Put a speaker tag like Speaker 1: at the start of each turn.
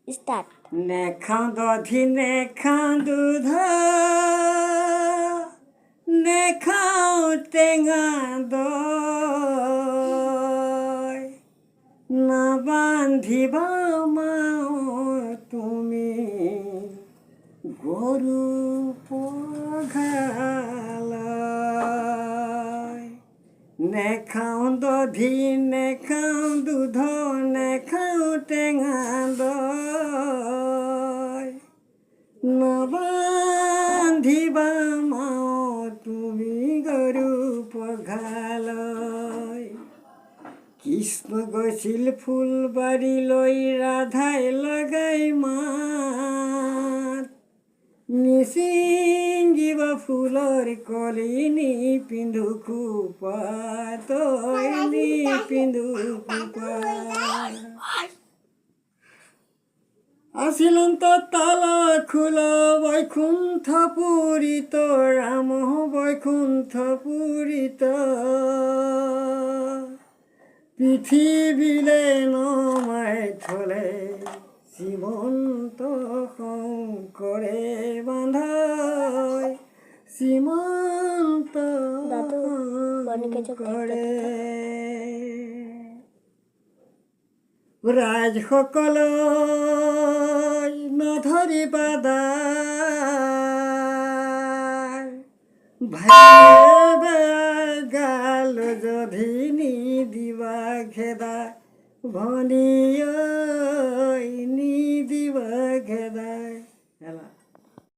Speaker 1: Start.
Speaker 2: নেখাওঁ দধি নেখাওঁ দুধ নেখাওঁ টেঙা দৈ নাবান্ধিবা মাও তুমি গৰু পঘালৈ। নেখাওঁ দধি নেখাওঁ দুধ নেখাওঁ টেঙা দৈ নাবান্ধিবা মাও তুমি গৰু পঘালৈ। কৃষ্ণ গৈছিল ফুলবাৰীলৈ ৰাধাই লগাই মাত নিচিঙিব ফুলৰ কলি নিপিন্ধো খোপাত নিপিন্ধো খোপাত। আছিলন্ত তাল খোল বৈকুণ্ঠপুৰীত ৰাম বৈকুণ্ঠপুৰীত পৃথিৱীলে নমাই থলে শ্ৰীমন্ত শংকৰে বান্ধাই শ্ৰীমন্ত শংকৰে। ৰাজসকলক নধৰিবা দাৰ ভাই গাল যধি নিদিবা খেদা ভনীয়